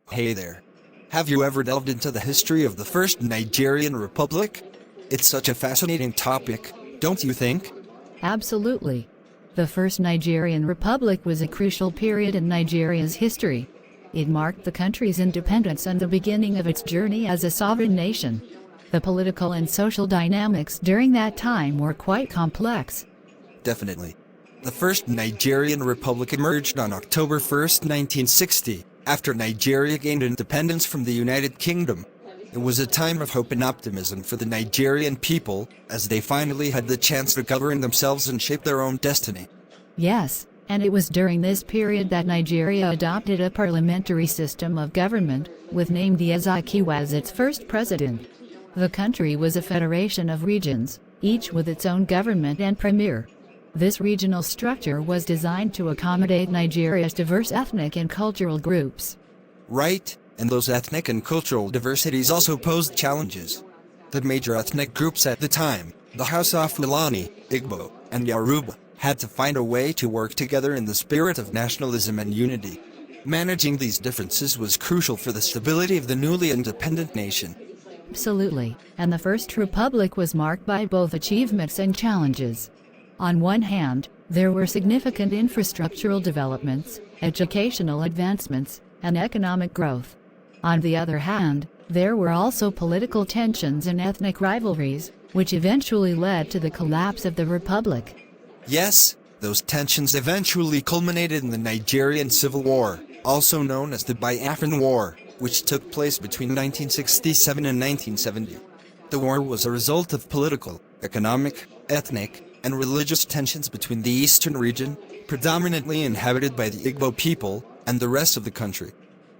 Hey there. Have you ever delved into the history of the First Nigerian Republic? It's such a fascinating topic, don't you think? Absolutely. The First Nigerian Republic was a crucial period in Nigeria's history. It marked the country's independence and the beginning of its journey as a sovereign nation. The political and social dynamics during that time were quite complex. Definitely. The First Nigerian Republic emerged on October 1st, 1960, after Nigeria gained independence from the United Kingdom. It was a time of hope and optimism for the Nigerian people, as they finally had the chance to govern themselves and shape their own destiny. Yes, and it was during this period that Nigeria adopted a parliamentary system of government, with Nnamdi Azikiwe as its first president. The country was a federation of regions, each with its own government and premier. This regional structure was designed to accommodate Nigeria's diverse ethnic and cultural groups. Right, and those ethnic and cultural diversities also posed challenges. The major ethnic groups at the time, the Hausa, Fulani, Igbo, and Yoruba, had to find a way to work together in the spirit of nationalism and unity. Managing these differences was crucial for the stability of the newly independent nation. Absolutely, and the First Republic was marked by both achievements and challenges. On one hand, there were significant infrastructural developments, educational advancements, and economic growth. On the other hand, there were also political tensions and ethnic rivalries, which eventually led to the collapse of the Republic. Yes, those tensions eventually culminated in the Nigerian Civil War, also known as the Biafran War, which took place between 1967 and 1970. The war was a result of political, economic, ethnic, and religious tensions between the eastern region, predominantly inhabited by the Igbo people, and the rest of the country.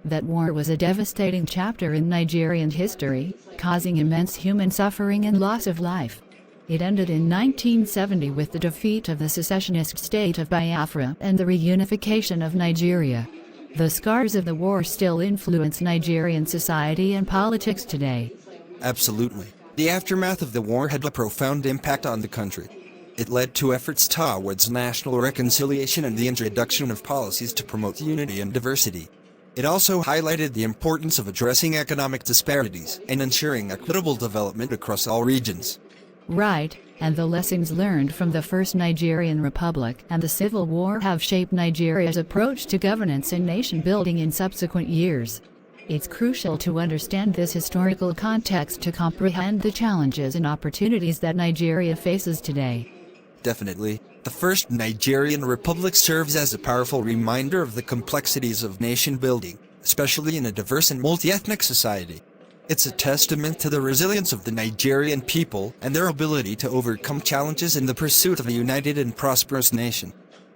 That war was a devastating chapter in Nigerian history, causing immense human suffering and loss of life. It ended in 1970 with the defeat of the secessionist state of Biafra and the reunification of Nigeria. The scars of the war still influence Nigerian society and politics today. Absolutely. The aftermath of the war had a profound impact on the country. It led to efforts towards national reconciliation and the introduction of policies to promote unity and diversity. It also highlighted the importance of addressing economic disparities and ensuring equitable development across all regions. Right, and the lessons learned from the First Nigerian Republic and the Civil War have shaped Nigeria's approach to governance and nation-building in subsequent years. It's crucial to understand this historical context to comprehend the challenges and opportunities that Nigeria faces today. Definitely, the First Nigerian Republic serves as a powerful reminder of the complexities of nation-building, especially in a diverse and multi-ethnic society. It's a testament to the resilience of the Nigerian people and their ability to overcome challenges in the pursuit of a united and prosperous nation.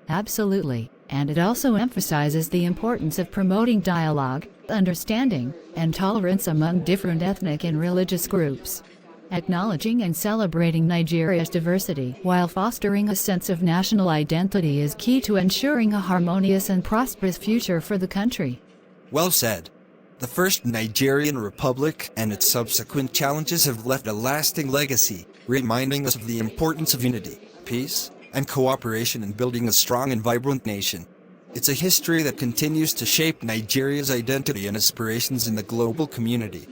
Absolutely, and it also emphasizes the importance of promoting dialogue, understanding, and tolerance among different ethnic and religious groups. Acknowledging and celebrating Nigeria's diversity while fostering a sense of national identity is key to ensuring a harmonious and prosperous future for the country. Well said. The First Nigerian Republic and its subsequent challenges have left a lasting legacy, reminding us of the importance of unity, peace, and cooperation in building a strong and vibrant nation. It's a history that continues to shape Nigeria's identity and aspirations in the global community.